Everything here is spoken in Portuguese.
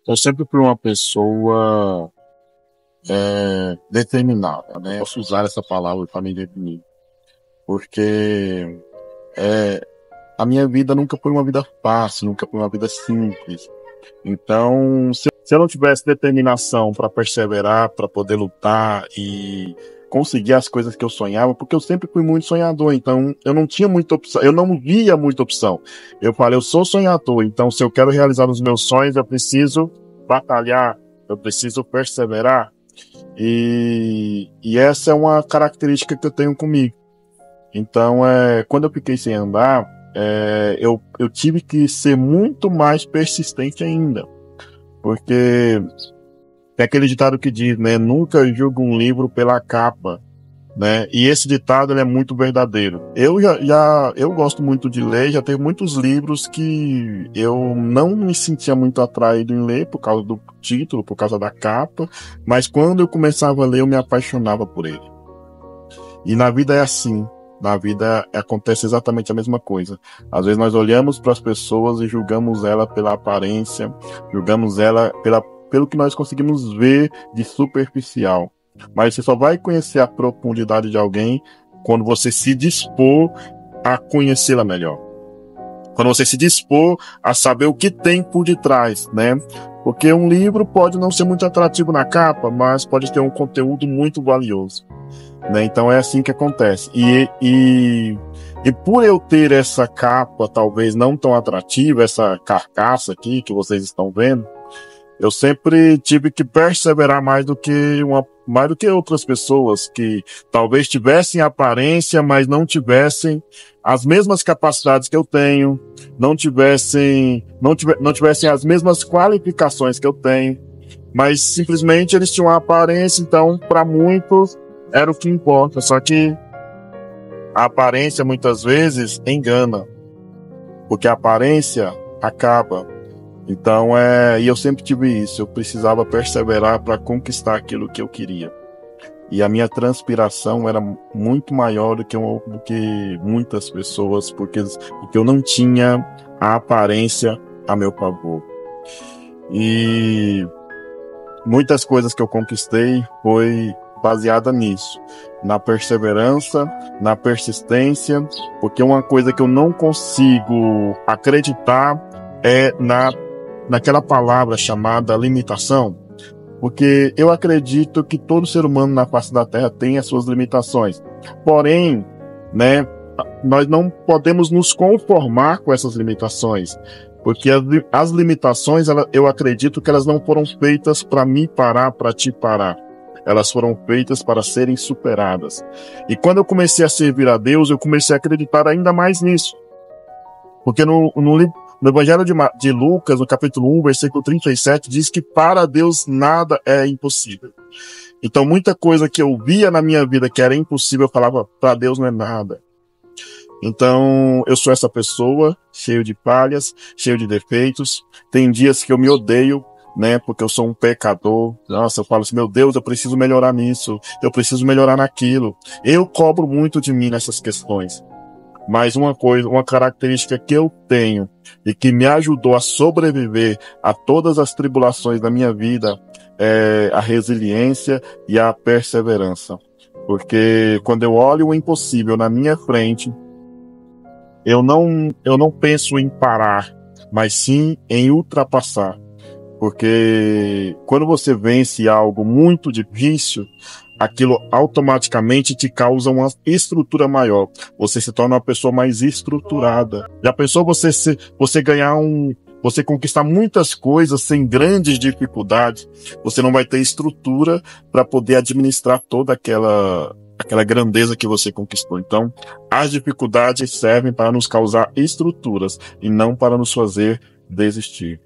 Eu sempre fui uma pessoa determinada, né? Posso usar essa palavra para me definir, porque é, a minha vida nunca foi uma vida fácil, nunca foi uma vida simples. Então, se eu não tivesse determinação para perseverar, para poder lutar e conseguir as coisas que eu sonhava, porque eu sempre fui muito sonhador, então eu não tinha muita opção, eu não via muita opção. Eu falei, eu sou sonhador, então se eu quero realizar os meus sonhos, eu preciso batalhar, eu preciso perseverar. E essa é uma característica que eu tenho comigo. Então, quando eu fiquei sem andar, eu tive que ser muito mais persistente ainda. Porque tem aquele ditado que diz, né? Nunca julgue um livro pela capa, né? E esse ditado ele é muito verdadeiro. Eu gosto muito de ler, já teve muitos livros que eu não me sentia muito atraído em ler por causa do título, por causa da capa, mas quando eu começava a ler eu me apaixonava por ele. E na vida é assim. Na vida acontece exatamente a mesma coisa. Às vezes nós olhamos para as pessoas e julgamos ela pela aparência, julgamos ela pelo que nós conseguimos ver de superficial. Mas você só vai conhecer a profundidade de alguém quando você se dispor a conhecê-la melhor. Quando você se dispor a saber o que tem por detrás, né? Porque um livro pode não ser muito atrativo na capa, mas pode ter um conteúdo muito valioso, né? Então é assim que acontece. E por eu ter essa capa talvez não tão atrativa, essa carcaça aqui que vocês estão vendo, eu sempre tive que perseverar mais do que outras pessoas que talvez tivessem aparência, mas não tivessem as mesmas capacidades que eu tenho, não tivessem as mesmas qualificações que eu tenho, mas simplesmente eles tinham uma aparência, então para muitos era o que importa. Só que a aparência muitas vezes engana, porque a aparência acaba. Então, e eu sempre tive isso, eu precisava perseverar para conquistar aquilo que eu queria. E a minha transpiração era muito maior do que muitas pessoas, porque eu não tinha a aparência a meu favor. E muitas coisas que eu conquistei foi baseada nisso, na perseverança, na persistência, porque uma coisa que eu não consigo acreditar é naquela palavra chamada limitação, porque eu acredito que todo ser humano na face da Terra tem as suas limitações. Porém, né, nós não podemos nos conformar com essas limitações, porque as limitações, eu acredito que elas não foram feitas para me parar, para te parar. Elas foram feitas para serem superadas. E quando eu comecei a servir a Deus, eu comecei a acreditar ainda mais nisso. Porque no Evangelho de Lucas, no capítulo 1, versículo 37, diz que para Deus nada é impossível. Então, muita coisa que eu via na minha vida que era impossível, eu falava, para Deus não é nada. Então, eu sou essa pessoa, cheio de falhas, cheio de defeitos. Tem dias que eu me odeio, né, porque eu sou um pecador. Nossa, eu falo assim, meu Deus, eu preciso melhorar nisso, eu preciso melhorar naquilo. Eu cobro muito de mim nessas questões. Mas uma característica que eu tenho e que me ajudou a sobreviver a todas as tribulações da minha vida é a resiliência e a perseverança. Porque quando eu olho o impossível na minha frente, eu não penso em parar, mas sim em ultrapassar. Porque quando você vence algo muito difícil, aquilo automaticamente te causa uma estrutura maior. Você se torna uma pessoa mais estruturada. Já pensou você conquistar muitas coisas sem grandes dificuldades? Você não vai ter estrutura para poder administrar toda aquela grandeza que você conquistou. Então, as dificuldades servem para nos causar estruturas e não para nos fazer desistir.